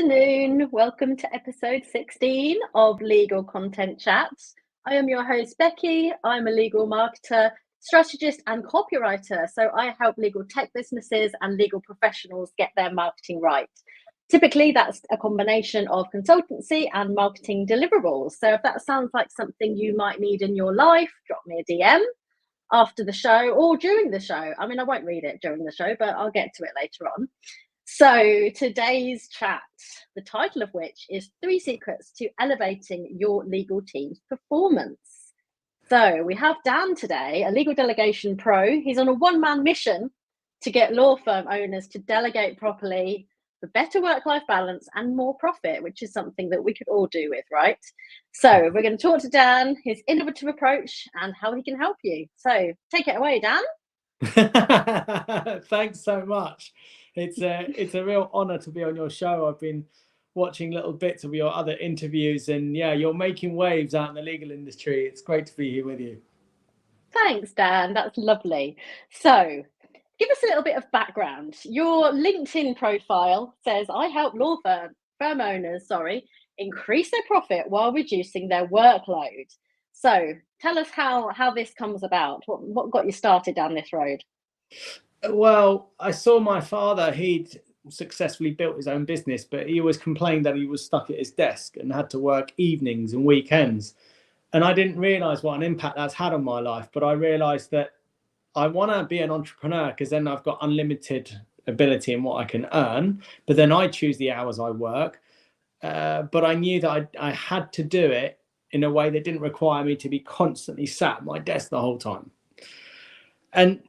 afternoon. Welcome to episode 16 of Legal Content Chats. I am your host, Becky. I'm a legal marketer, strategist, and copywriter. So I help legal tech businesses and legal professionals get their marketing right. Typically, that's a combination of consultancy and marketing deliverables. So if that sounds like something you might need in your life, drop me a DM after the show or during the show. I mean, I won't read it during the show, but I'll get to it later on. So today's chat, the title of which is 3 Secrets to Elevating Your Legal Team's Performance. So we have Dan today, a legal delegation pro. He's on a one-man mission to get law firm owners to delegate properly for better work-life balance and more profit, which is something that we could all do with, right? So we're going to talk to Dan, his innovative approach and how he can help you. So take it away, Dan. Thanks so much. It's a real honor to be on your show. I've been watching little bits of your other interviews, and yeah, you're making waves out in the legal industry. It's great to be here with you. Thanks, Dan. That's lovely. So give us a little bit of background. Your LinkedIn profile says, I help law firm owners, increase their profit while reducing their workload. So tell us how this comes about. What got you started down this road? Well, I saw my father. He'd successfully built his own business, but he always complained that he was stuck at his desk and had to work evenings and weekends. And I didn't realize what an impact that's had on my life. But I realized that I want to be an entrepreneur because then I've got unlimited ability in what I can earn. But then I choose the hours I work. But I knew that I had to do it in a way that didn't require me to be constantly sat at my desk the whole time. And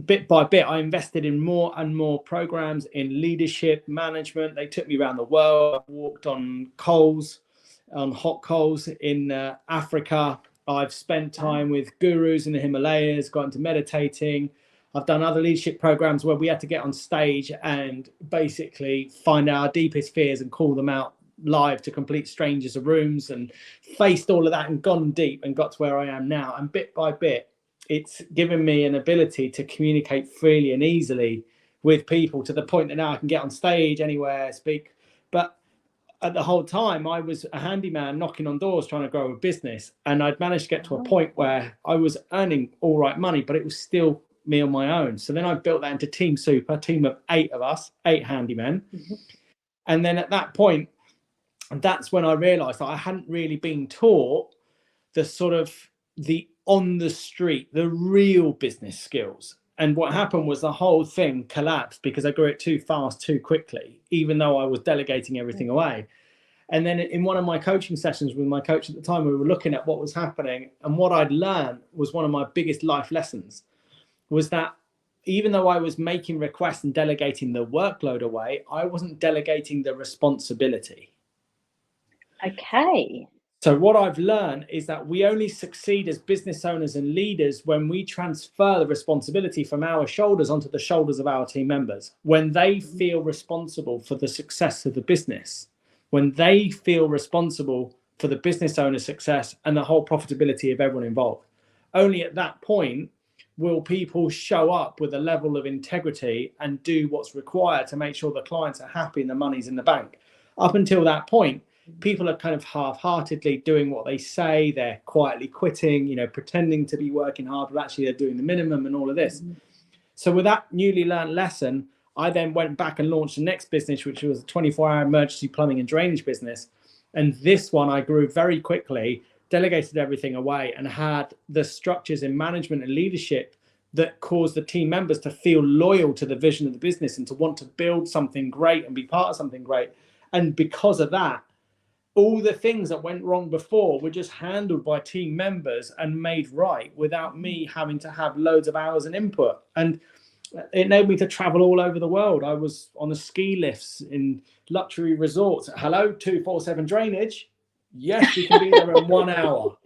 bit by bit, I invested in more and more programs in leadership, management. They took me around the world. I walked on hot coals in Africa. I've spent time with gurus in the Himalayas, got into meditating. I've done other leadership programs where we had to get on stage and basically find our deepest fears and call them out live to complete strangers of rooms, and faced all of that and gone deep and got to where I am now. And bit by bit, it's given me an ability to communicate freely and easily with people to the point that now I can get on stage anywhere, speak. But at the whole time, I was a handyman knocking on doors trying to grow a business. And I'd managed to get to a point where I was earning all right money, but it was still me on my own. So then I built that into Team Super, a team of 8 of us, 8 handymen. Mm-hmm. And then at that point, that's when I realized that I hadn't really been taught the on the street, the real business skills. And what happened was the whole thing collapsed because I grew it too fast, too quickly, even though I was delegating everything away. And then in one of my coaching sessions with my coach at the time, we were looking at what was happening. And what I'd learned was one of my biggest life lessons was that even though I was making requests and delegating the workload away, I wasn't delegating the responsibility. Okay. So what I've learned is that we only succeed as business owners and leaders when we transfer the responsibility from our shoulders onto the shoulders of our team members, when they feel responsible for the success of the business, when they feel responsible for the business owner's success and the whole profitability of everyone involved. Only at that point will people show up with a level of integrity and do what's required to make sure the clients are happy and the money's in the bank. Up until that point, people are kind of half-heartedly doing what they say. They're quietly quitting, pretending to be working hard, but actually they're doing the minimum and all of this. Mm-hmm. So with that newly learned lesson, I then went back and launched the next business, which was a 24-hour emergency plumbing and drainage business. And this one I grew very quickly, delegated everything away, and had the structures in management and leadership that caused the team members to feel loyal to the vision of the business and to want to build something great and be part of something great. And because of that, all the things that went wrong before were just handled by team members and made right without me having to have loads of hours and input. And it enabled me to travel all over the world. I was on the ski lifts in luxury resorts. Hello, 247 drainage. Yes, we can be there in 1 hour.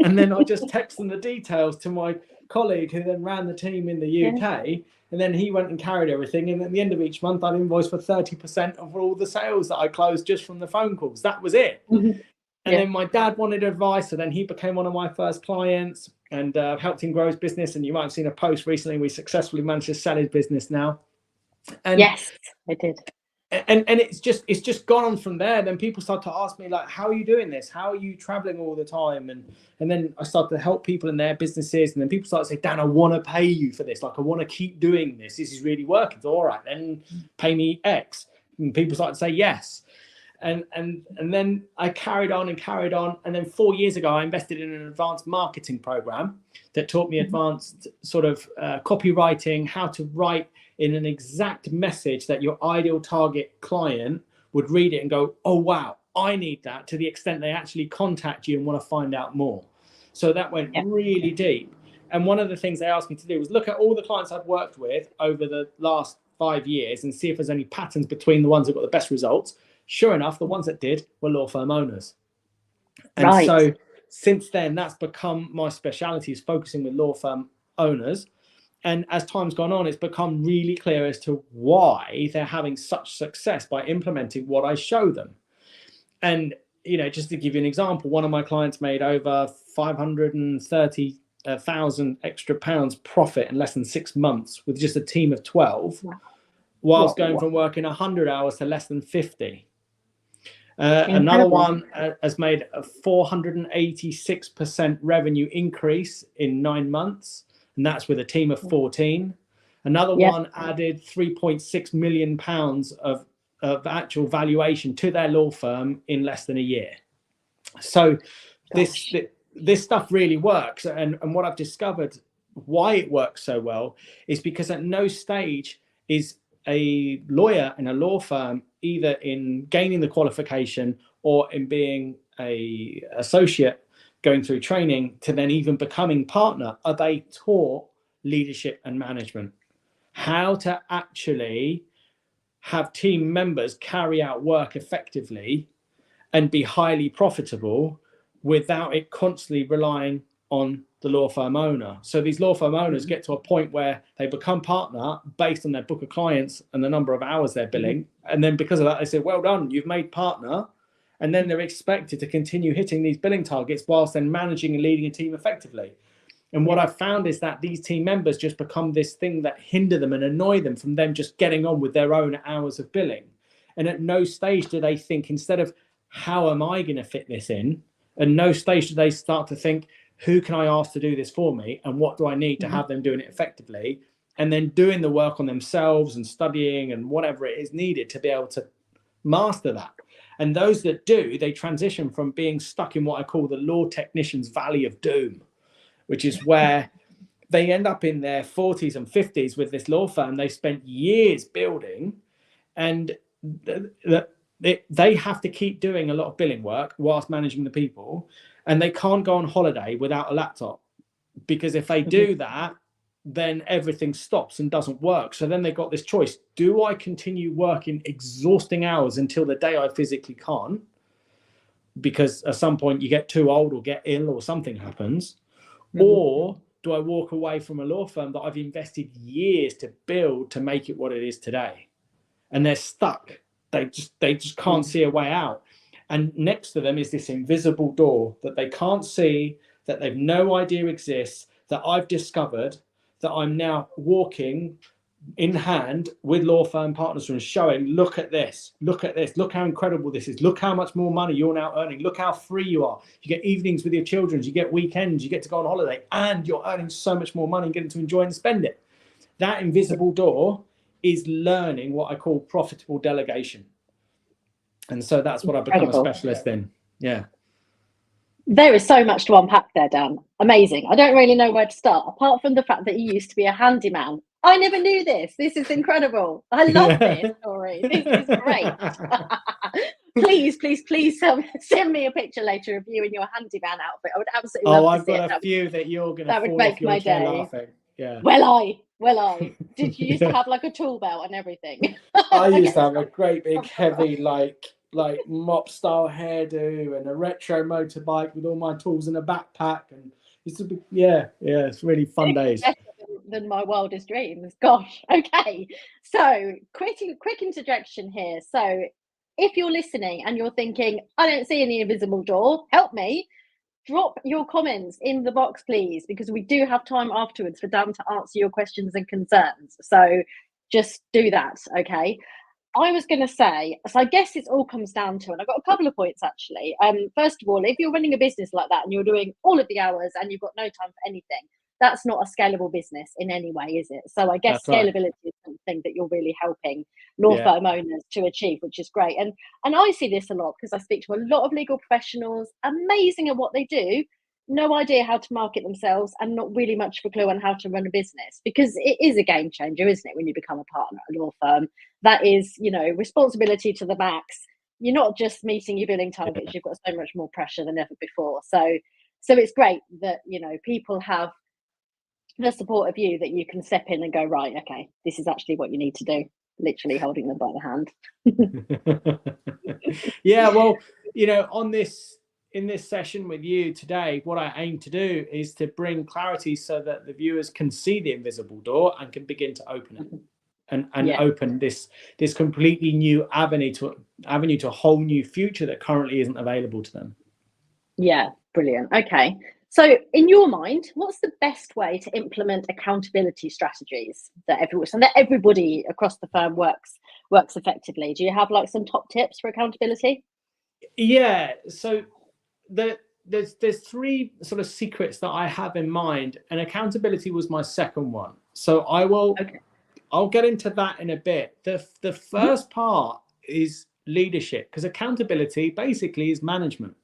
And then I just text them the details to my colleague who then ran the team in the UK. Yeah. And then he went and carried everything. And at the end of each month, I'd invoice for 30% of all the sales that I closed just from the phone calls. That was it. Mm-hmm. And then my dad wanted advice. So then he became one of my first clients and helped him grow his business. And you might have seen a post recently. We successfully managed to sell his business now. And yes, I did. and it's just gone on from there. Then people start to ask me, like, how are you doing this? How are you traveling all the time? And then I start to help people in their businesses, and then people start to say, Dan, I want to pay you for this. Like, I want to keep doing this. This is really working. So, all right, then pay me X. And people start to say yes. And then I carried on. And then 4 years ago, I invested in an advanced marketing program that taught me advanced sort of copywriting, how to write in an exact message that your ideal target client would read it and go, oh, wow, I need that, to the extent they actually contact you and want to find out more. So that went really deep. And one of the things they asked me to do was look at all the clients I've worked with over the last 5 years and see if there's any patterns between the ones that got the best results. Sure enough, the ones that did were law firm owners. And so since then, that's become my speciality, is focusing with law firm owners. And as time's gone on, it's become really clear as to why they're having such success by implementing what I show them. And, you know, just to give you an example, one of my clients made over 530,000 extra pounds profit in less than 6 months with just a team of 12, whilst going from working 100 hours to less than 50. Another one has made a 486% revenue increase in 9 months. And that's with a team of 14. Another one added 3.6 million pounds of actual valuation to their law firm in less than a year. So this stuff really works. And what I've discovered why it works so well is because at no stage is a lawyer in a law firm either in gaining the qualification or in being a associate going through training to then even becoming partner, are they taught leadership and management, how to actually have team members carry out work effectively and be highly profitable without it constantly relying on the law firm owner. So these law firm owners get to a point where they become partner based on their book of clients and the number of hours they're billing. And then because of that, they say, well done, you've made partner. And then they're expected to continue hitting these billing targets whilst then managing and leading a team effectively. And what I've found is that these team members just become this thing that hinder them and annoy them from them just getting on with their own hours of billing. And at no stage do they think, instead of how am I going to fit this in? At no stage do they start to think, who can I ask to do this for me? And what do I need to have them doing it effectively? And then doing the work on themselves and studying and whatever it is needed to be able to master that. And those that do, they transition from being stuck in what I call the law technician's valley of doom, which is where they end up in their 40s and 50s with this law firm they spent years building, and they have to keep doing a lot of billing work whilst managing the people, and they can't go on holiday without a laptop, because if they do that, then everything stops and doesn't work. So then they got this choice. Do I continue working exhausting hours until the day I physically can't, because at some point you get too old or get ill or something happens, or do I walk away from a law firm that I've invested years to build to make it what it is today? And they're stuck. They just can't see a way out. And next to them is this invisible door that they can't see, that they've no idea exists, that I've discovered, that I'm now walking in hand with law firm partners and showing, look at this, look how incredible this is, look how much more money you're now earning, look how free you are. You get evenings with your children, you get weekends, you get to go on holiday, and you're earning so much more money and getting to enjoy and spend it. That invisible door is learning what I call profitable delegation. And so that's what I've become a specialist in. Yeah. There is so much to unpack there, Dan. Amazing. I don't really know where to start, apart from the fact that you used to be a handyman. I never knew this. This is incredible. I love this story. This is great. Please send me a picture later of you in your handyman outfit. I would absolutely love to I've see got a few that you're going to fall make off your my chair day. laughing. Yeah. Well, I. Did you used to have like a tool belt and everything? I used to have a great big heavy like mop style hairdo and a retro motorbike with all my tools in a backpack, and it's it's really fun days. Than my wildest dreams. Gosh. Okay. So quick interjection here. So if you're listening and you're thinking, I don't see any invisible door, help me, drop your comments in the box, please, because we do have time afterwards for Dan to answer your questions and concerns. So just do that. Okay. I was going to say, so I guess it all comes down to, and I've got a couple of points actually. First of all, if you're running a business like that and you're doing all of the hours and you've got no time for anything, that's not a scalable business in any way, is it? So I guess That's right. scalability is something that you're really helping law Yeah. firm owners to achieve, which is great. And I see this a lot because I speak to a lot of legal professionals, amazing at what they do, no idea how to market themselves, and not really much of a clue on how to run a business, because it is a game changer, isn't it, when you become a partner at a law firm? That is, responsibility to the max. You're not just meeting your billing targets, you've got so much more pressure than ever before. So it's great that, people have the support of you, that you can step in and go, right, okay, this is actually what you need to do, literally holding them by the hand. Yeah, well, in this session with you today, what I aim to do is to bring clarity so that the viewers can see the invisible door and can begin to open it. And open this completely new avenue to a whole new future that currently isn't available to them. Yeah, brilliant. Okay. So in your mind, what's the best way to implement accountability strategies that everybody across the firm works effectively? Do you have like some top tips for accountability? Yeah. So there's three sort of secrets that I have in mind, and accountability was my second one. So I'll get into that in a bit. The first part is leadership, because accountability basically is management.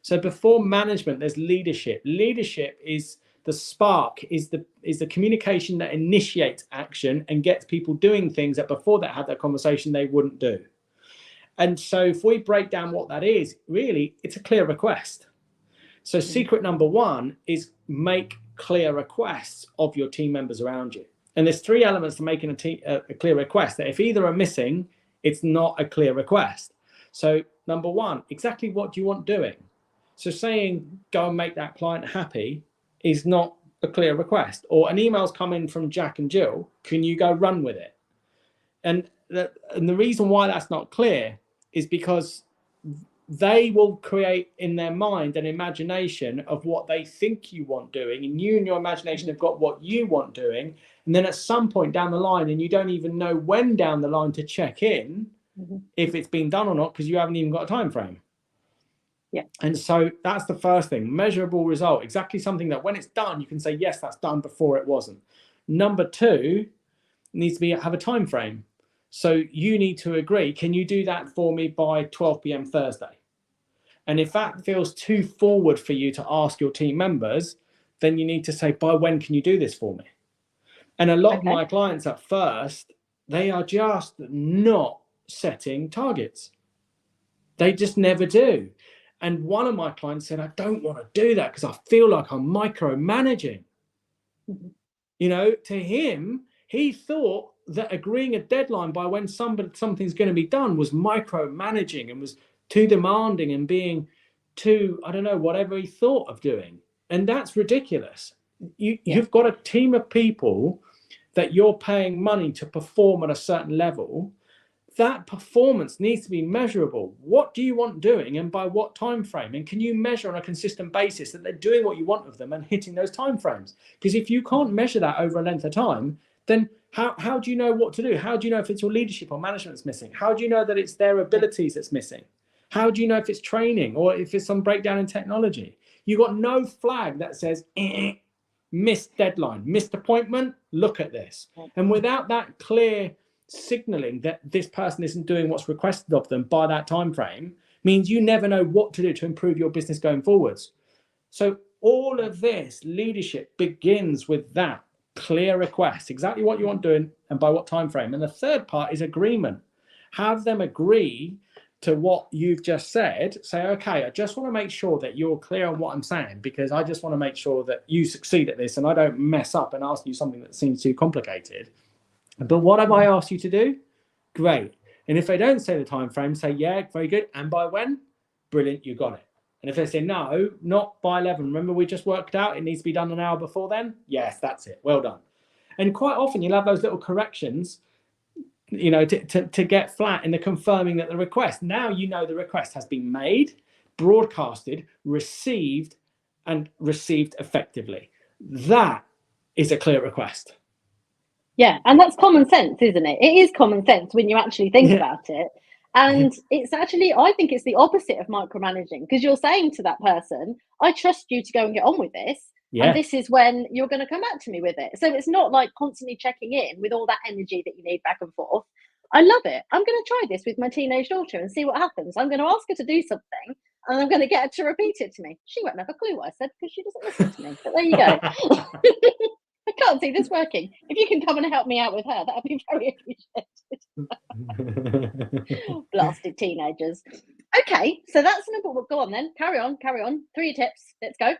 So before management, there's leadership. Leadership is the spark, is the communication that initiates action and gets people doing things that before that had that conversation they wouldn't do. And so if we break down what that is, really, it's a clear request. So secret number one is make clear requests of your team members around you. And there's three elements to making a clear request, that if either are missing, it's not a clear request. So number one, exactly what do you want doing? So saying go and make that client happy is not a clear request. Or an email's come in from Jack and Jill, can you go run with it? And the reason why that's not clear is because they will create in their mind an imagination of what they think you want doing, and you and your imagination have got what you want doing, and then at some point down the line, and you don't even know when down the line to check in if it's been done or not, because you haven't even got a time frame. Yeah. And so that's the first thing, measurable result, exactly something that when it's done you can say yes, that's done, before it wasn't. Number two needs to have a time frame. So you need to agree, can you do that for me by 12 p.m. Thursday? And if that feels too forward for you to ask your team members, then you need to say, by when can you do this for me? And a lot of my clients at first, they are just not setting targets. They just never do. And one of my clients said, I don't want to do that because I feel like I'm micromanaging. To him, he thought that agreeing a deadline by when something's going to be done was micromanaging and was too demanding and being too, I don't know, whatever he thought of doing. And that's ridiculous. You've got a team of people that you're paying money to perform at a certain level. That performance needs to be measurable. What do you want doing and by what time frame? And can you measure on a consistent basis that they're doing what you want of them and hitting those time frames? Because if you can't measure that over a length of time, then how do you know what to do? How do you know if it's your leadership or management that's missing? How do you know that it's their abilities that's missing? How do you know if it's training or if it's some breakdown in technology? You've got no flag that says, missed deadline, missed appointment, look at this. And without that clear signaling that this person isn't doing what's requested of them by that time frame, means you never know what to do to improve your business going forwards. So all of this leadership begins with that clear request, exactly what you want doing and by what time frame. And the third part is agreement. Have them agree to what you've just said. Say, okay, I just want to make sure that you're clear on what I'm saying, because I just want to make sure that you succeed at this and I don't mess up and ask you something that seems too complicated. But what have I asked you to do? Great. And if they don't say the time frame, say, yeah, very good. And by when? Brilliant, you got it. And if they say, no, not by 11, remember we just worked out it needs to be done an hour before then? Yes, that's it. Well done. And quite often you'll have those little corrections, to get flat in the confirming that the request. Now you know the request has been made, broadcasted, received, and received effectively. That is a clear request. Yeah, and that's common sense, isn't it? It is common sense when you actually think about it. And it's actually, I think it's the opposite of micromanaging, because you're saying to that person, I trust you to go and get on with this. And Yeah. this is when you're going to come back to me with it. So it's not like constantly checking in with all that energy that you need back and forth. I love it. I'm going to try this with my teenage daughter and see what happens. I'm going to ask her to do something and I'm going to get her to repeat it to me. She won't have a clue what I said because she doesn't listen to me. But there you go. I can't see this working. If you can come and help me out with her, that would be very appreciated. Blasted teenagers. Okay, so that's number one. Go on then. Carry on. 3 tips. Let's go.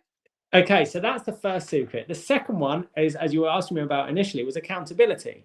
Okay, so that's the first secret. The second one is, as you were asking me about initially, was accountability.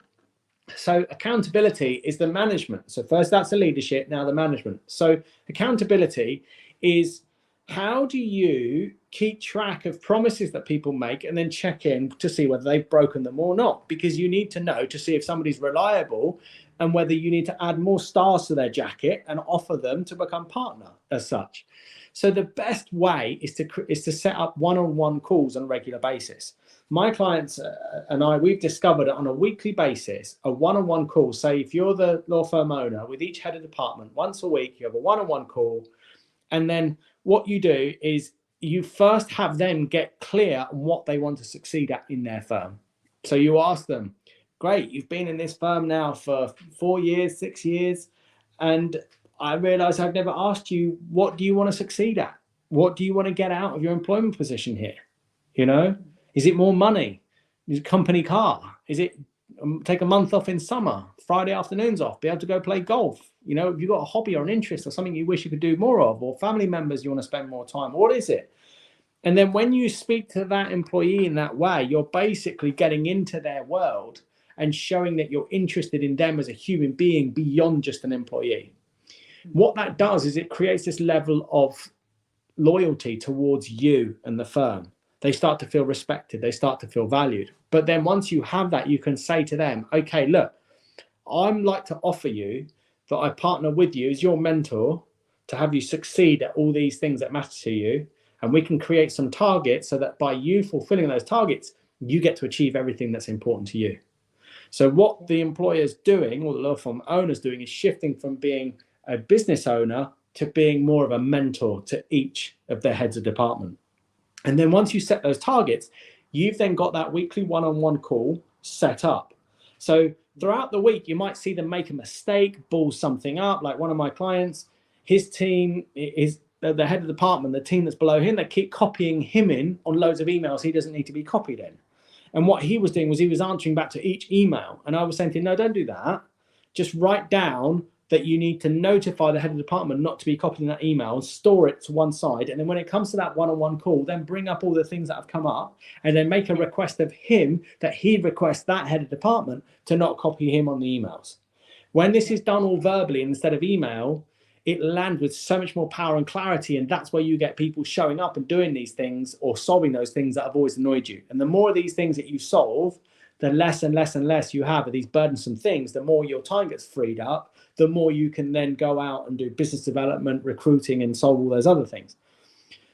So accountability is the management. So first that's the leadership, now the management. So accountability is, how do you keep track of promises that people make and then check in to see whether they've broken them or not? Because you need to know to see if somebody's reliable and whether you need to add more stars to their jacket and offer them to become partner as such. So the best way is to set up one-on-one calls on a regular basis. My clients and I, we've discovered on a weekly basis, a one-on-one call. Say if you're the law firm owner, with each head of department, once a week, you have a one-on-one call. And then what you do is you first have them get clear on what they want to succeed at in their firm. So you ask them, great, you've been in this firm now for 4 years, 6 years, and I realize I've never asked you, what do you want to succeed at? What do you want to get out of your employment position here? You know, is it more money? Is it a company car? Is it take a month off in summer, Friday afternoons off, be able to go play golf? You know, if you've got a hobby or an interest or something you wish you could do more of, or family members you want to spend more time, what is it? And then when you speak to that employee in that way, you're basically getting into their world and showing that you're interested in them as a human being beyond just an employee. What that does is it creates this level of loyalty towards you and the firm. They start to feel respected. They start to feel valued. But then once you have that, you can say to them, okay, look, I'd like to offer you that I partner with you as your mentor to have you succeed at all these things that matter to you. And we can create some targets so that by you fulfilling those targets, you get to achieve everything that's important to you. So what the employer's doing, or the law firm owner's doing, is shifting from being a business owner to being more of a mentor to each of their heads of department. And then once you set those targets, you've then got that weekly one-on-one call set up. So throughout the week, you might see them make a mistake, ball something up. Like one of my clients, his team is the head of the department, the team that's below him, they keep copying him in on loads of emails he doesn't need to be copied in. And what he was doing was he was answering back to each email. And I was saying to him, no, don't do that. Just write down that you need to notify the head of the department not to be copied in that email, store it to one side. And then when it comes to that one-on-one call, then bring up all the things that have come up and then make a request of him that he requests that head of department to not copy him on the emails. When this is done all verbally instead of email, it lands with so much more power and clarity. And that's where you get people showing up and doing these things or solving those things that have always annoyed you. And the more of these things that you solve, the less and less and less you have of these burdensome things, the more your time gets freed up, the more you can then go out and do business development, recruiting, and solve all those other things.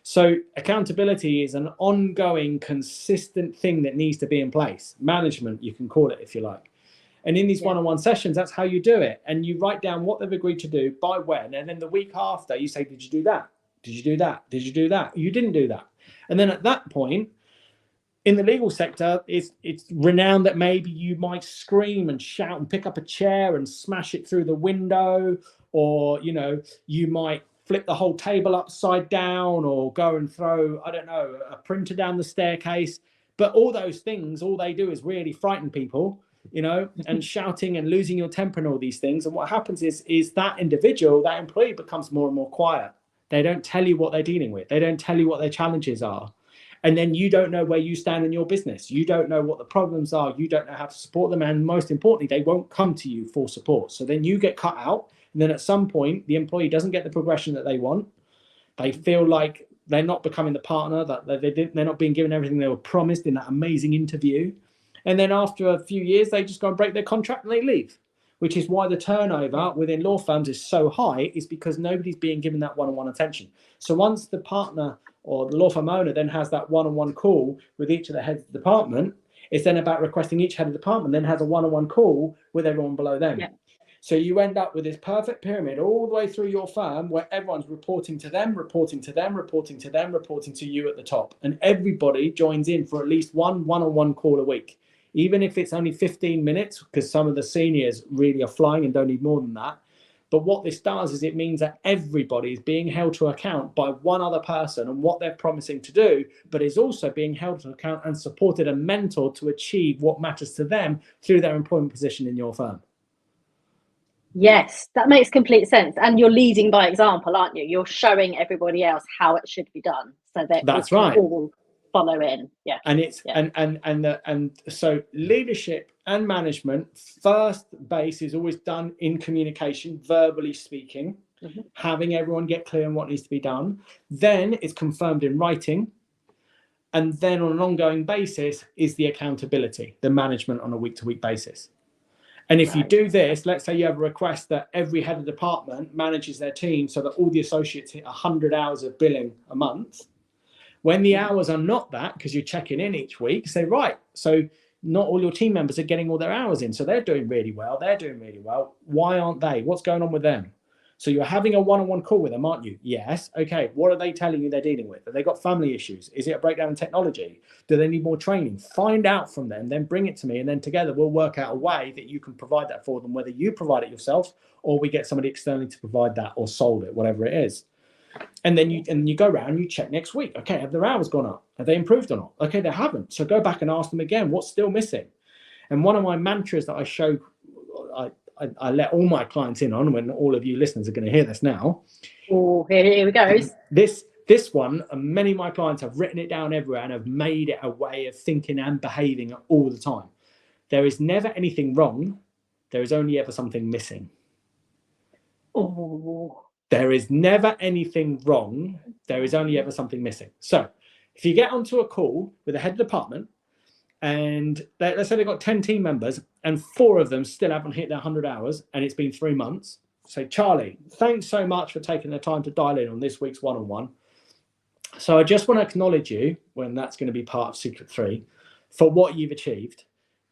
So accountability is an ongoing, consistent thing that needs to be in place. Management, you can call it if you like. And in these one-on-one sessions, that's how you do it. And you write down what they've agreed to do, by when, and then the week after you say, did you do that? Did you do that? Did you do that? You didn't do that. And then at that point, in the legal sector, it's renowned that maybe you might scream and shout and pick up a chair and smash it through the window, or, you know, you might flip the whole table upside down or go and throw, I don't know, a printer down the staircase. But all those things, all they do is really frighten people, you know, and shouting and losing your temper and all these things. And what happens is that individual, that employee becomes more and more quiet. They don't tell you what they're dealing with. They don't tell you what their challenges are. And then you don't know where you stand in your business. You don't know what the problems are. You don't know how to support them. And most importantly, they won't come to you for support. So then you get cut out. And then at some point, the employee doesn't get the progression that they want. They feel like they're not becoming the partner, that they're not being given everything they were promised in that amazing interview. And then after a few years, they just go and break their contract and they leave. which is why the turnover within law firms is so high, is because nobody's being given that one-on-one attention. So once the partner or the law firm owner then has that one-on-one call with each of the heads of the department, it's then about requesting each head of the department then has a one-on-one call with everyone below them. Yeah. So you end up with this perfect pyramid all the way through your firm where everyone's reporting to them, reporting to them, reporting to them, reporting to you at the top. And everybody joins in for at least one-on-one call a week, even if it's only 15 minutes, because some of the seniors really are flying and don't need more than that. But what this does is it means that everybody is being held to account by one other person and what they're promising to do, but is also being held to account and supported and mentored to achieve what matters to them through their employment position in your firm. Yes, that makes complete sense. And you're leading by example, aren't you? You're showing everybody else how it should be done, so that that's we can right. all follow in. Yeah. And it's and so leadership and management, first base is always done in communication, verbally speaking, having everyone get clear on what needs to be done. Then it's confirmed in writing. And then on an ongoing basis is the accountability, the management on a week-to-week basis. And if you do this, let's say you have a request that every head of department manages their team so that all the associates hit 100 hours of billing a month. When the hours are not that, because you're checking in each week, say, right, so not all your team members are getting all their hours in. So they're doing really well. They're doing really well. Why aren't they? What's going on with them? So you're having a one-on-one call with them, aren't you? Yes. Okay. What are they telling you they're dealing with? Have they got family issues? Is it a breakdown in technology? Do they need more training? Find out from them, then bring it to me. And then together we'll work out a way that you can provide that for them, whether you provide it yourself or we get somebody externally to provide that or solve it, whatever it is. And then you go around and you check next week. Okay, have their hours gone up? Have they improved or not? Okay, they haven't. So go back and ask them again, what's still missing? And one of my mantras that I show, I let all my clients in on, when all of you listeners are going to hear this now. Oh, here we go. This one, and many of my clients have written it down everywhere and have made it a way of thinking and behaving all the time. There is never anything wrong. There is only ever something missing. Oh. There is never anything wrong. There is only ever something missing. So if you get onto a call with a head of department and let's say they've got 10 team members and 4 of them still haven't hit their 100 hours and it's been 3 months, say, Charlie, thanks so much for taking the time to dial in on this week's one-on-one. So I just want to acknowledge you, when that's going to be part of Secret 3, for what you've achieved.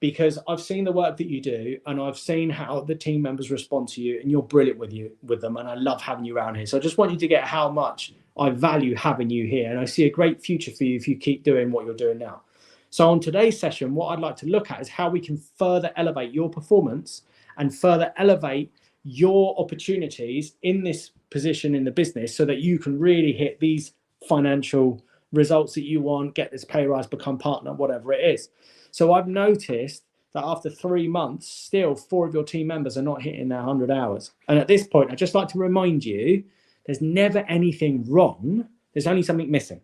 Because I've seen the work that you do and I've seen how the team members respond to you and you're brilliant with them. And I love having you around here. So I just want you to get how much I value having you here. And I see a great future for you if you keep doing what you're doing now. So on today's session, what I'd like to look at is how we can further elevate your performance and further elevate your opportunities in this position in the business so that you can really hit these financial results that you want, get this pay rise, become partner, whatever it is. So I've noticed that after 3 months, still 4 of your team members are not hitting their 100 hours. And at this point, I'd just like to remind you, there's never anything wrong. There's only something missing.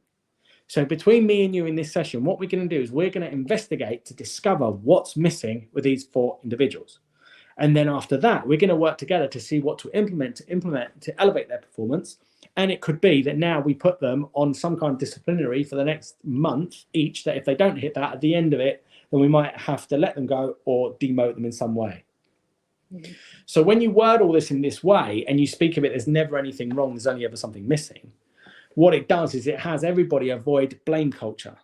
So between me and you in this session, what we're going to do is we're going to investigate to discover what's missing with these 4 individuals. And then after that, we're going to work together to see what to implement to elevate their performance. And it could be that now we put them on some kind of disciplinary for the next month each, that if they don't hit that at the end of it, then we might have to let them go or demote them in some way. Mm-hmm. So when you word all this in this way and you speak of it, there's never anything wrong, there's only ever something missing. What it does is it has everybody avoid blame culture.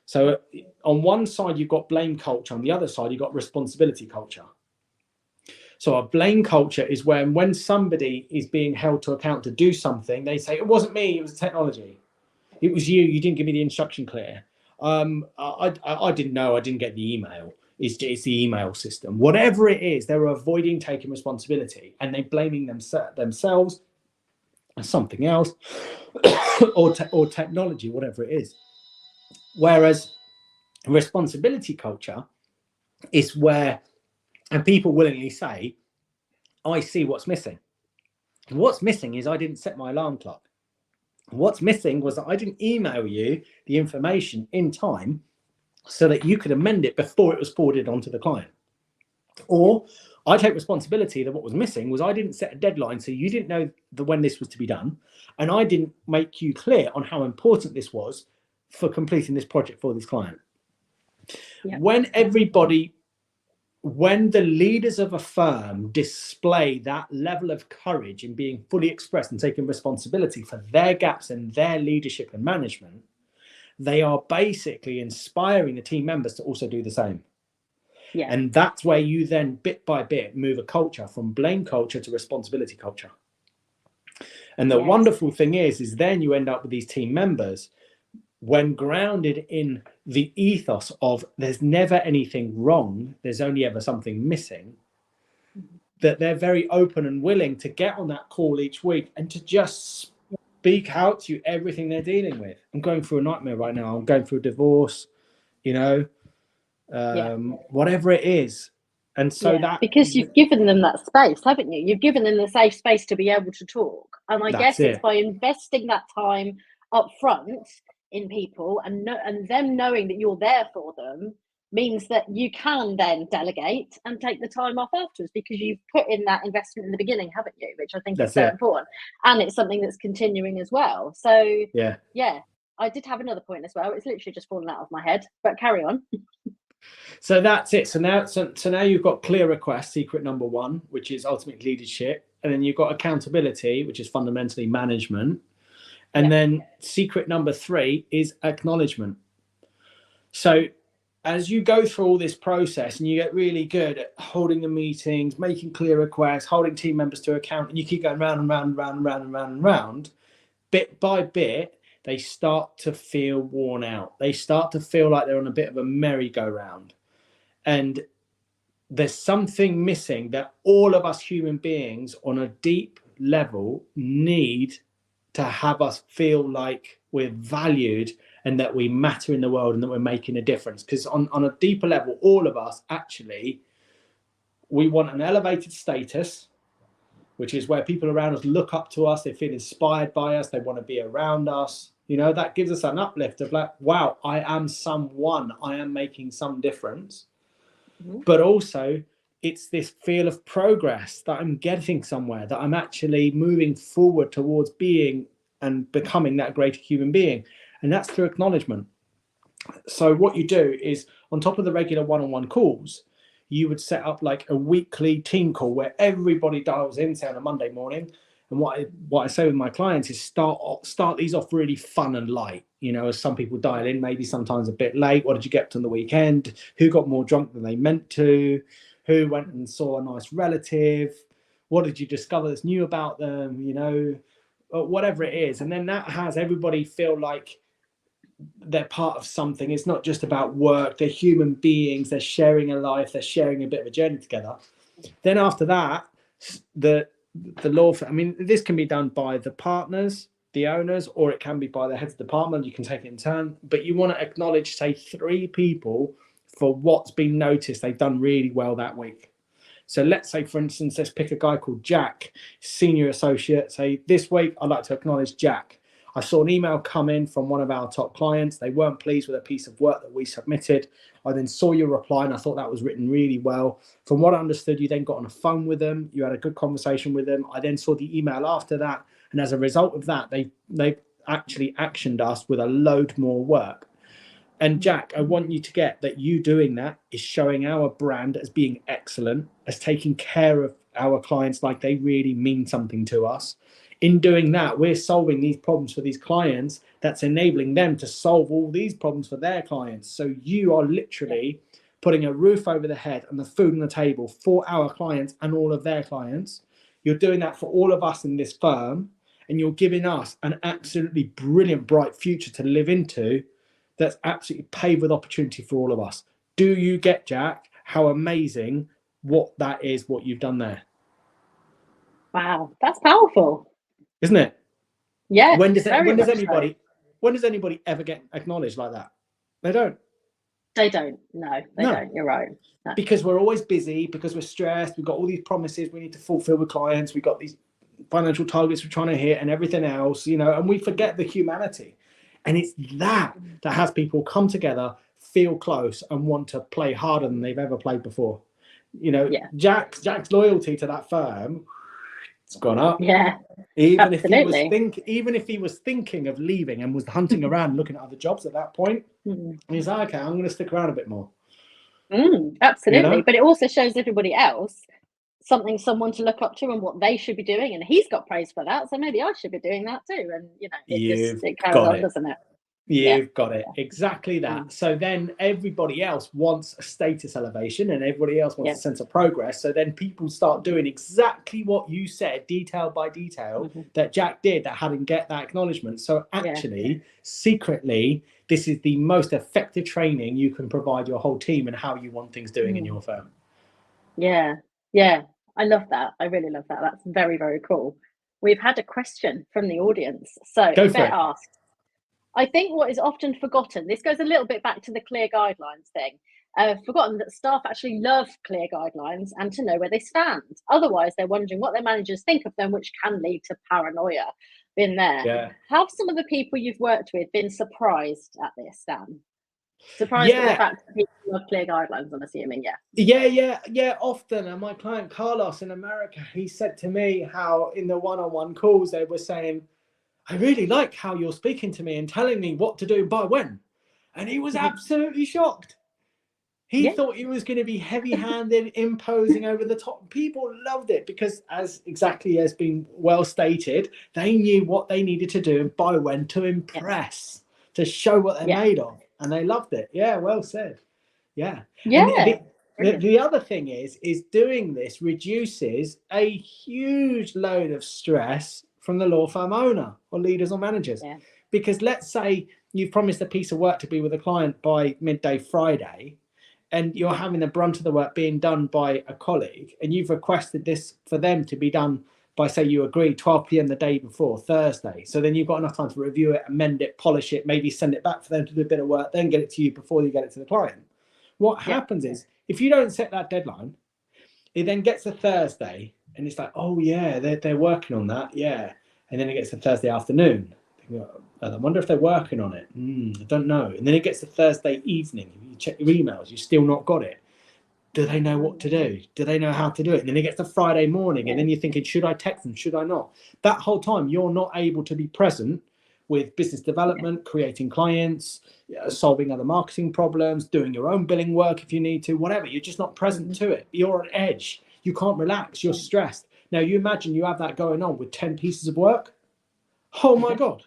So on one side, you've got blame culture. On the other side, you've got responsibility culture. So a blame culture is when somebody is being held to account to do something, they say, it wasn't me, it was the technology. It was you didn't give me the instruction clear. I didn't know, I didn't get the email. It's the email system. Whatever it is, they're avoiding taking responsibility and they're blaming themselves and something else or technology, whatever it is. Whereas responsibility culture is where, and people willingly say, I see what's missing. What's missing is I didn't set my alarm clock. What's missing was that I didn't email you the information in time so that you could amend it before it was forwarded onto the client. Or I take responsibility that what was missing was I didn't set a deadline, so you didn't know when this was to be done, and I didn't make you clear on how important this was for completing this project for this client. Yeah. When everybody when the leaders of a firm display that level of courage in being fully expressed and taking responsibility for their gaps in their leadership and management, they are basically inspiring the team members to also do the same. Yeah. And that's where you then bit by bit move a culture from blame culture to responsibility culture. And the wonderful thing is then you end up with these team members, when grounded in the ethos of there's never anything wrong, there's only ever something missing, that they're very open and willing to get on that call each week and to just speak out to you everything they're dealing with. I'm going through a nightmare right now. I'm going through a divorce, you know, whatever it is. And so that, because you've given them that space, haven't you? You've given them the safe space to be able to talk. And I guess it's by investing that time up front in people and them knowing that you're there for them means that you can then delegate and take the time off afterwards, because you've put in that investment in the beginning, haven't you? Which I think is so important. And it's something that's continuing as well. So yeah, I did have another point as well. It's literally just fallen out of my head, but carry on. So that's it. So now you've got clear request, secret number one, which is ultimate leadership. And then you've got accountability, which is fundamentally management. And then secret number three is acknowledgement. So as you go through all this process and you get really good at holding the meetings, making clear requests, holding team members to account, and you keep going round and round and round and round and round and round, bit by bit, they start to feel worn out. They start to feel like they're on a bit of a merry-go-round. And there's something missing that all of us human beings on a deep level need to have us feel like we're valued and that we matter in the world and that we're making a difference. Because on a deeper level, all of us actually, we want an elevated status, which is where people around us look up to us, they feel inspired by us, they want to be around us. You know, that gives us an uplift of like, wow, I am someone, I am making some difference. Mm-hmm. But also it's this feel of progress, that I'm getting somewhere, that I'm actually moving forward towards being and becoming that greater human being. And that's through acknowledgement. So what you do is, on top of the regular one-on-one calls, you would set up like a weekly team call where everybody dials in, say on a Monday morning. And what I say with my clients is start these off really fun and light. You know, as some people dial in, maybe sometimes a bit late. What did you get up to on the weekend? Who got more drunk than they meant to? Who went and saw a nice relative? What did you discover that's new about them? You know, whatever it is. And then that has everybody feel like they're part of something. It's not just about work. They're human beings. They're sharing a life. They're sharing a bit of a journey together. Then after that, the law, I mean, this can be done by the partners, the owners, or it can be by the heads of department. You can take it in turn, but you want to acknowledge, say, 3 people for what's been noticed they've done really well that week. So let's say, for instance, let's pick a guy called Jack, senior associate. Say, this week, I'd like to acknowledge Jack. I saw an email come in from one of our top clients. They weren't pleased with a piece of work that we submitted. I then saw your reply and I thought that was written really well. From what I understood, you then got on a phone with them. You had a good conversation with them. I then saw the email after that. And as a result of that, they actually actioned us with a load more work. And Jack, I want you to get that you doing that is showing our brand as being excellent, as taking care of our clients like they really mean something to us. In doing that, we're solving these problems for these clients. That's enabling them to solve all these problems for their clients. So you are literally putting a roof over the head and the food on the table for our clients and all of their clients. You're doing that for all of us in this firm, and you're giving us an absolutely brilliant, bright future to live into that's absolutely paved with opportunity for all of us. Do you get, Jack, how amazing what that is, what you've done there? Wow, that's powerful. Isn't it? Yeah. When does anybody ever get acknowledged like that? They don't. They don't. No, they don't. You're right. No. Because we're always busy, because we're stressed. We've got all these promises we need to fulfill with clients. We've got these financial targets we're trying to hit and everything else, you know, and we forget the humanity. And it's that has people come together, feel close, and want to play harder than they've ever played before. You know, Jack's loyalty to that firm, it's gone up. Yeah. Even if he was thinking of leaving and was hunting around looking at other jobs at that point, he's like, okay, I'm going to stick around a bit more. Absolutely. know? But it also shows everybody else someone to look up to and what they should be doing. And he's got praise for that. So maybe I should be doing that too. And, You've it carries got on, it. doesn't it? Yeah. You've got it. Exactly that. So then everybody else wants a status elevation and everybody else wants a sense of progress. So then people start doing exactly what you said, detail by detail, that Jack did, that hadn't get that acknowledgement. So actually, secretly, this is the most effective training you can provide your whole team and how you want things doing in your firm. Yeah. Yeah. I love that. I really love that. That's very, very cool. We've had a question from the audience. So Bet asks, I think what is often forgotten, this goes a little bit back to the clear guidelines thing, forgotten that staff actually love clear guidelines and to know where they stand. Otherwise, they're wondering what their managers think of them, which can lead to paranoia. Been there. Yeah. Have some of the people you've worked with been surprised at this, Dan? Surprised at the fact that people love clear guidelines, I'm assuming, Yeah, often. And my client Carlos in America, he said to me how in the one-on-one calls they were saying, I really like how you're speaking to me and telling me what to do by when. And he was absolutely shocked. He thought he was going to be heavy-handed, imposing over the top. People loved it because, as exactly as been well stated, they knew what they needed to do and by when to impress, to show what they're made of. And they loved it. Yeah, well said. Yeah. And the other thing is doing this reduces a huge load of stress from the law firm owner or leaders or managers. Because let's say you've promised a piece of work to be with a client by midday Friday, and you're having the brunt of the work being done by a colleague, and you've requested this for them to be done by, say, you agree 12 p.m. the day before, Thursday. So then you've got enough time to review it, amend it, polish it, maybe send it back for them to do a bit of work, then get it to you before you get it to the client. What happens is, if you don't set that deadline, it then gets to Thursday, and it's like, oh yeah, they're working on that, and then it gets to Thursday afternoon. I wonder if they're working on it. I don't know. And then it gets to Thursday evening. You check your emails, you still not got it. Do they know what to do? Do they know how to do it? And then it gets to Friday morning, and then you're thinking, should I text them? Should I not? That whole time, you're not able to be present with business development, creating clients, solving other marketing problems, doing your own billing work if you need to, whatever. You're just not present to it. You're on edge. You can't relax. You're stressed. Now, you imagine you have that going on with 10 pieces of work. Oh, my God.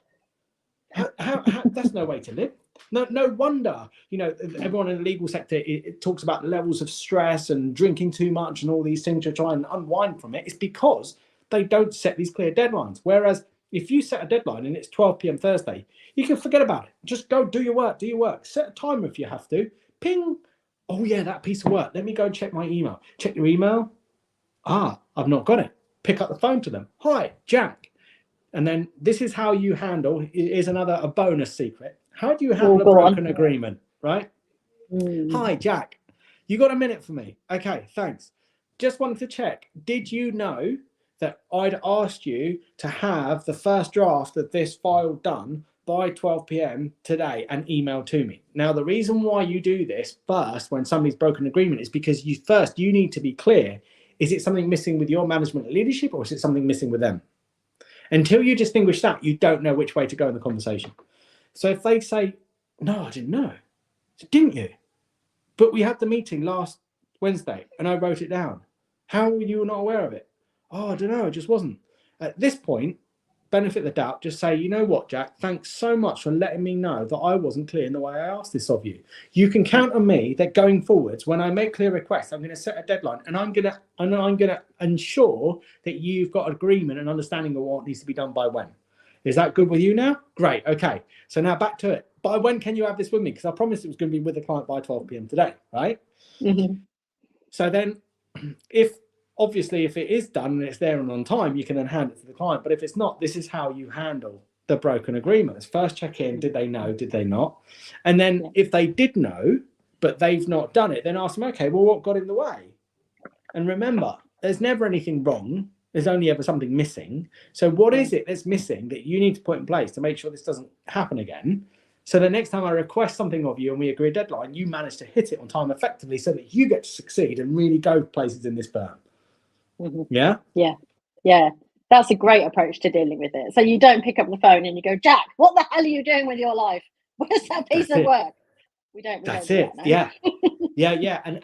How that's no way to live. No wonder, everyone in the legal sector, it talks about levels of stress and drinking too much and all these things to try and unwind from it. It's because they don't set these clear deadlines. Whereas if you set a deadline and it's 12 p.m. Thursday, you can forget about it. Just go do your work. Set a timer if you have to. Ping. Oh, yeah, that piece of work. Let me go check my email. Check your email. I've not got it. Pick up the phone to them. Hi, Jack. And then this is how you handle, is a bonus secret. How do you handle a broken agreement, right? Hi, Jack. You got a minute for me? Okay, thanks. Just wanted to check. Did you know that I'd asked you to have the first draft of this file done by 12 p.m. today and emailed to me? Now, the reason why you do this first when somebody's broken agreement is because you need to be clear. Is it something missing with your management and leadership, or is it something missing with them? Until you distinguish that, you don't know which way to go in the conversation. So if they say, no, I didn't know. So, didn't you? But we had the meeting last Wednesday and I wrote it down. How were you not aware of it? Oh, I don't know. It just wasn't. At this point, benefit the doubt. Just say, you know what, Jack, thanks so much for letting me know that I wasn't clear in the way I asked this of you. You can count on me that going forwards, when I make clear requests, I'm going to set a deadline and I'm going to ensure that you've got agreement and understanding of what needs to be done by when. Is that good with you now? Great. Okay. So now back to it. By when can you have this with me? Because I promised it was going to be with the client by 12 p.m. today, right? So then if it is done and it's there and on time, you can then hand it to the client. But if it's not, this is how you handle the broken agreements. First check in, did they know, did they not? And then if they did know, but they've not done it, then ask them, okay, well, what got in the way? And remember, there's never anything wrong. There's only ever something missing. So what is it that's missing that you need to put in place to make sure this doesn't happen again? So the next time I request something of you and we agree a deadline, you manage to hit it on time effectively so that you get to succeed and really go places in this firm. Yeah. That's a great approach to dealing with it. So you don't pick up the phone and you go, Jack, what the hell are you doing with your life? Where's that piece of work? We don't. That's do it. That, no? Yeah. And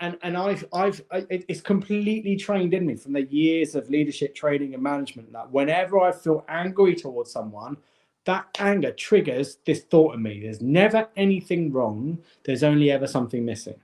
it's completely trained in me from the years of leadership training and management that whenever I feel angry towards someone, that anger triggers this thought in me. There's never anything wrong. There's only ever something missing.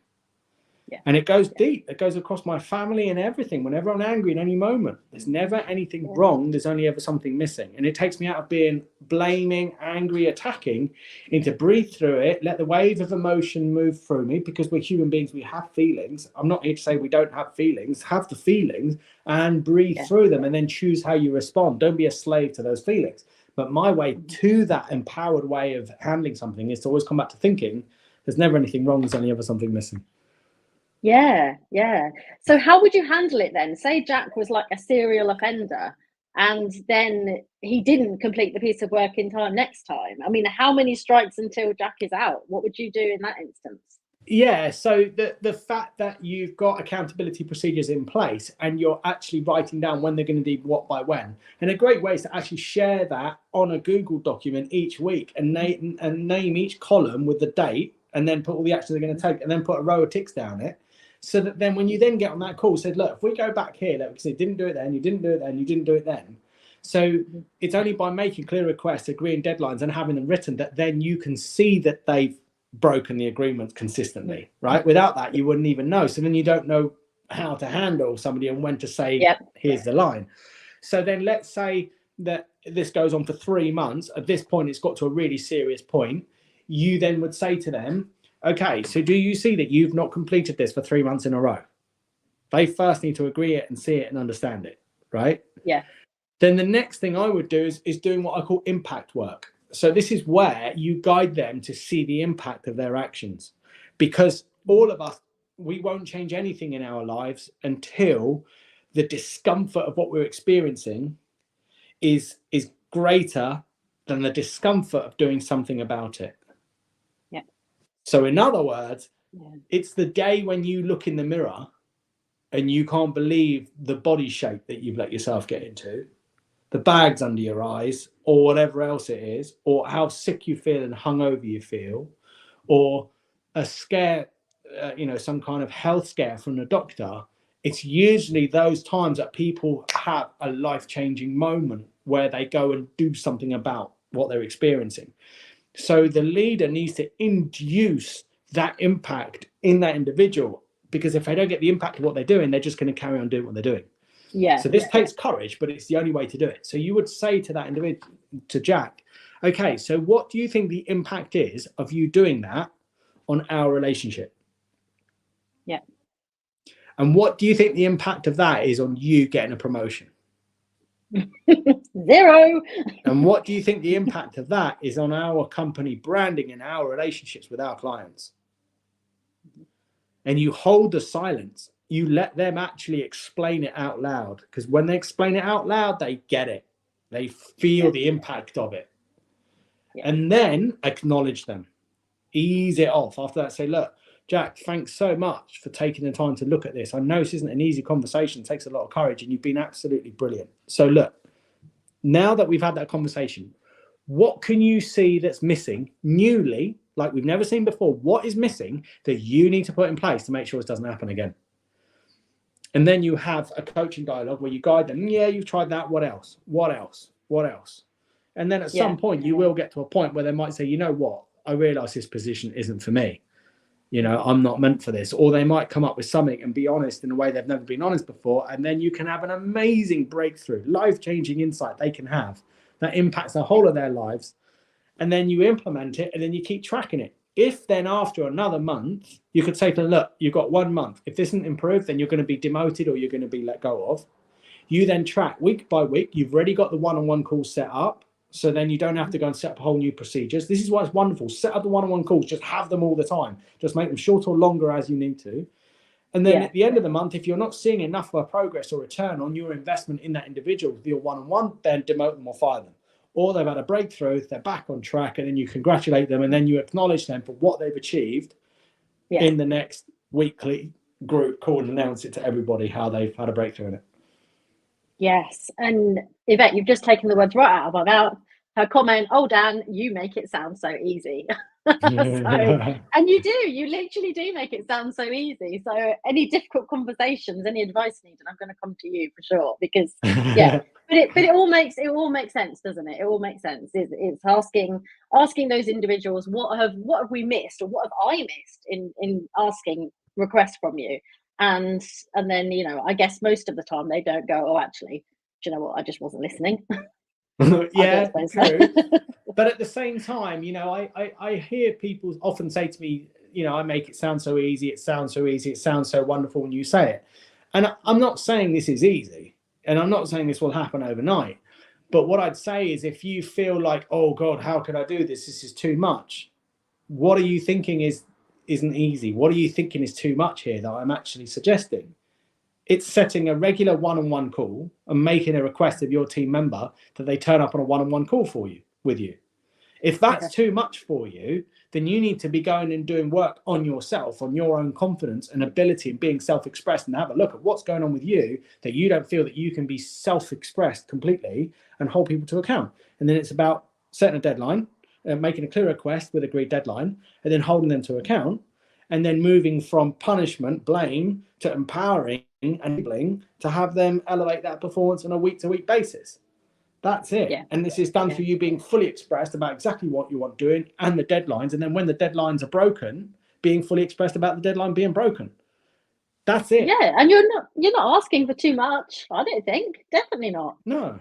Yeah. And it goes deep. It goes across my family and everything. Whenever I'm angry in any moment, there's never anything wrong. There's only ever something missing. And it takes me out of being blaming, angry, attacking, into breathe through it, let the wave of emotion move through me, because we're human beings. We have feelings. I'm not here to say we don't have feelings. Have the feelings and breathe through them, and then choose how you respond. Don't be a slave to those feelings. But my way to that empowered way of handling something is to always come back to thinking there's never anything wrong. There's only ever something missing. Yeah. So how would you handle it then? Say Jack was like a serial offender and then he didn't complete the piece of work in time next time. I mean, how many strikes until Jack is out? What would you do in that instance? Yeah, so the fact that you've got accountability procedures in place and you're actually writing down when they're going to do what by when, and a great way is to actually share that on a Google document each week and name each column with the date, and then put all the actions they're going to take, and then put a row of ticks down it, so that then when you then get on that call, said, look, if we go back here, because you didn't do it then, you didn't do it then, you didn't do it then. So it's only by making clear requests, agreeing deadlines, and having them written that then you can see that they've broken the agreement consistently, right? Without that, you wouldn't even know. So then you don't know how to handle somebody and when to say, here's the line. So then let's say that this goes on for 3 months. At this point, it's got to a really serious point. You then would say to them, okay, so do you see that you've not completed this for 3 months in a row? They first need to agree it and see it and understand it, right? Yeah. Then the next thing I would do is doing what I call impact work. So this is where you guide them to see the impact of their actions, because all of us, we won't change anything in our lives until the discomfort of what we're experiencing is greater than the discomfort of doing something about it. Yeah. So in other words, it's the day when you look in the mirror and you can't believe the body shape that you've let yourself get into, the bags under your eyes, or whatever else it is, or how sick you feel and hungover you feel, or a scare, some kind of health scare from the doctor. It's usually those times that people have a life-changing moment where they go and do something about what they're experiencing. So the leader needs to induce that impact in that individual, because if they don't get the impact of what they're doing, they're just going to carry on doing what they're doing. Yeah. So this takes courage, but it's the only way to do it. So you would say to that individual, to Jack, okay, so what do you think the impact is of you doing that on our relationship? Yeah. And what do you think the impact of that is on you getting a promotion? 0. And what do you think the impact of that is on our company branding and our relationships with our clients? And you hold the silence. You let them actually explain it out loud, because when they explain it out loud, they get it. They feel the impact of it. And then acknowledge them. Ease it off. After that, say, look, Jack, thanks so much for taking the time to look at this. I know this isn't an easy conversation. It takes a lot of courage, and you've been absolutely brilliant. So look, now that we've had that conversation, what can you see that's missing newly, like we've never seen before? What is missing that you need to put in place to make sure this doesn't happen again? And then you have a coaching dialogue where you guide them. Yeah, you've tried that. What else? What else? What else? And then at some point, you will get to a point where they might say, you know what? I realize this position isn't for me. I'm not meant for this. Or they might come up with something and be honest in a way they've never been honest before. And then you can have an amazing breakthrough, life-changing insight they can have that impacts the whole of their lives. And then you implement it, and then you keep tracking it. If then after another month, you could say to them, look, you've got 1 month. If this isn't improved, then you're going to be demoted or you're going to be let go of. You then track week by week. You've already got the one-on-one calls set up. So then you don't have to go and set up whole new procedures. This is why it's wonderful. Set up the one-on-one calls. Just have them all the time. Just make them shorter or longer as you need to. And then at the end of the month, if you're not seeing enough of a progress or return on your investment in that individual with your one-on-one, then demote them or fire them. Or they've had a breakthrough, they're back on track, and then you congratulate them, and then you acknowledge them for what they've achieved in the next weekly group call and announce it to everybody how they've had a breakthrough in it. Yes. And Yvette, you've just taken the words right out of my mouth. Her comment, oh, Dan, you make it sound so easy. And you literally do make it sound so easy. So any difficult conversations, any advice needed, I'm going to come to you for sure, because yeah, but it all makes sense, doesn't it? It all makes sense. It's asking those individuals, what have we missed, or what have I missed in asking requests from you? And then, I guess most of the time they don't go, oh, actually, do you know what? I just wasn't listening. Yeah, true. But at the same time, I hear people often say to me, I make it sound so easy. It sounds so easy. It sounds so wonderful when you say it. And I'm not saying this is easy, and I'm not saying this will happen overnight. But what I'd say is, if you feel like, oh God, how can I do this? This is too much. What are you thinking isn't easy? What are you thinking is too much here that I'm actually suggesting? It's setting a regular one-on-one call and making a request of your team member that they turn up on a one-on-one call with you. If that's too much for you, then you need to be going and doing work on yourself, on your own confidence and ability, and being self-expressed, and have a look at what's going on with you that you don't feel that you can be self-expressed completely and hold people to account. And then it's about setting a deadline, making a clear request with agreed deadline, and then holding them to account, and then moving from punishment, blame, to empowering and enabling to have them elevate that performance on a week-to-week basis. That's it. Yeah. And this is done through you being fully expressed about exactly what you want doing and the deadlines. And then when the deadlines are broken, being fully expressed about the deadline being broken. That's it. Yeah, and you're not asking for too much, I don't think. Definitely not. No.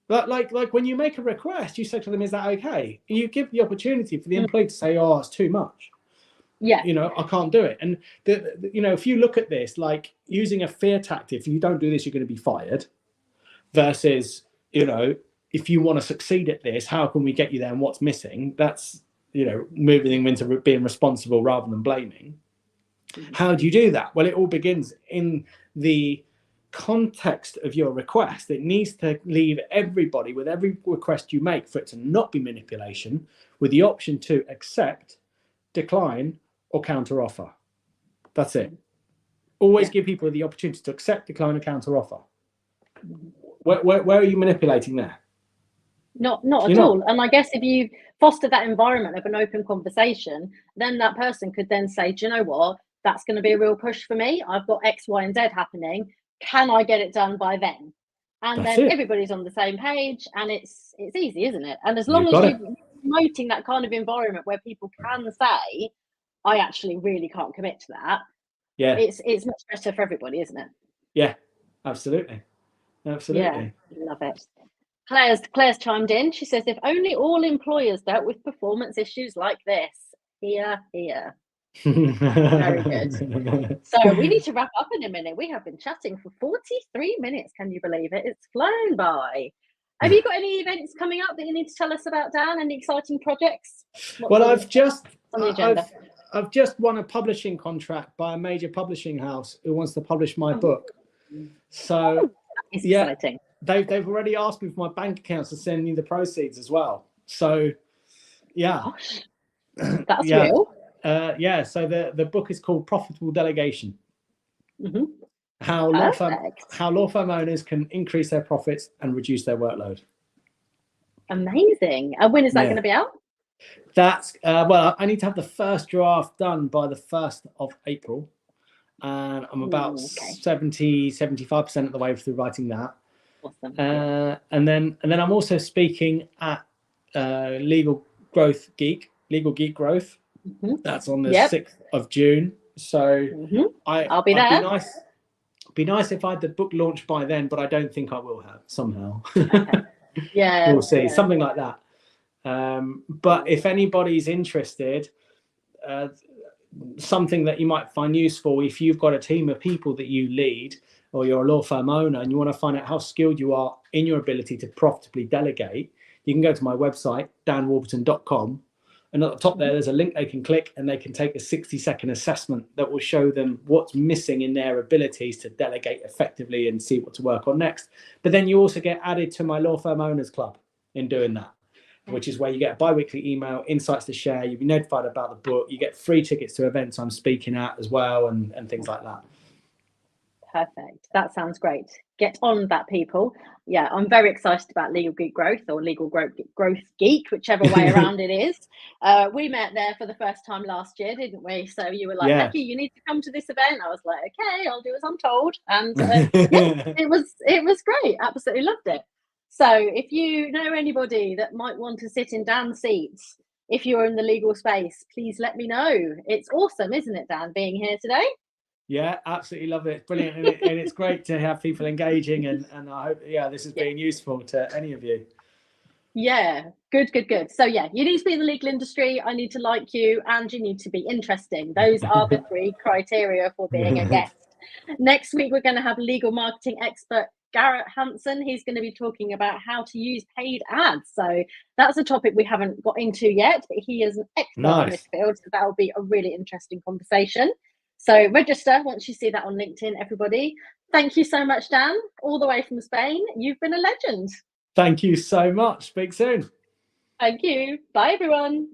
But like when you make a request, you say to them, is that okay? You give the opportunity for the employee to say, oh, it's too much. Yeah. I can't do it. And if you look at this, like using a fear tactic, if you don't do this, you're going to be fired, versus, if you want to succeed at this, how can we get you there and what's missing? That's, moving them into being responsible rather than blaming. How do you do that? Well, it all begins in the context of your request. It needs to leave everybody, with every request you make, for it to not be manipulation, with the option to accept, decline, or counter offer. That's it. Always give people the opportunity to accept, decline, or counter offer. Where are you manipulating there? Not at all. And I guess if you foster that environment of an open conversation, then that person could then say, do you know what? That's going to be a real push for me. I've got X, Y, and Z happening. Can I get it done by then? And then everybody's on the same page, and it's easy, isn't it? And as long as you're promoting that kind of environment where people can say, I actually really can't commit to that. Yeah, it's much better for everybody, isn't it? Yeah, absolutely. Yeah, love it. Claire's chimed in. She says, if only all employers dealt with performance issues like this. Here. Very good. So we need to wrap up in a minute. We have been chatting for 43 minutes. Can you believe it? It's flown by. Have you got any events coming up that you need to tell us about, Dan? Any exciting projects? I've just won a publishing contract by a major publishing house who wants to publish my book. So it's exciting. They've already asked me for my bank accounts to send me the proceeds as well. So gosh, that's real. So the book is called Profitable Delegation. Mm-hmm. How law firm owners can increase their profits and reduce their workload. Amazing. And when is that going to be out? That's I need to have the first draft done by the 1st of April. And I'm about 75% of the way through writing that. Awesome. And then I'm also speaking at Legal Geek Growth. Mm-hmm. That's on the 6th of June. So I'll be there. Be nice if I had the book launched by then, but I don't think I will have somehow. Okay. Yeah, we'll see. Something like that. But if anybody's interested, something that you might find useful, if you've got a team of people that you lead, or you're a law firm owner and you want to find out how skilled you are in your ability to profitably delegate, you can go to my website, danwarburton.com. And at the top there's a link they can click, and they can take a 60-second assessment that will show them what's missing in their abilities to delegate effectively and see what to work on next. But then you also get added to my Law Firm Owners Club in doing that, which is where you get a bi-weekly email, insights to share, you'll be notified about the book, you get free tickets to events I'm speaking at as well, and things like that. Perfect. That sounds great. Get on that, people. Yeah, I'm very excited about Legal Geek Growth, or Legal Growth Geek, whichever way around it is. We met there for the first time last year, didn't we? So you were like, Yeah. Becky, you need to come to this event. I was like, okay, I'll do as I'm told. And yeah, it was great. Absolutely loved it. So if you know anybody that might want to sit in Dan's seats, if you're in the legal space, please let me know. It's awesome, isn't it, Dan, being here today? Yeah, absolutely love it. Brilliant. And it's great to have people engaging, and I hope, this is being useful to any of you. Yeah, good. So yeah, you need to be in the legal industry, I need to like you, and you need to be interesting. Those are the 3 criteria for being a guest. Next week, we're going to have legal marketing expert Garrett Hansen. He's going to be talking about how to use paid ads. So that's a topic we haven't got into yet, but he is an expert in this field. So that'll be a really interesting conversation. So register once you see that on LinkedIn, everybody. Thank you so much, Dan, all the way from Spain. You've been a legend. Thank you so much. Speak soon. Thank you. Bye, everyone.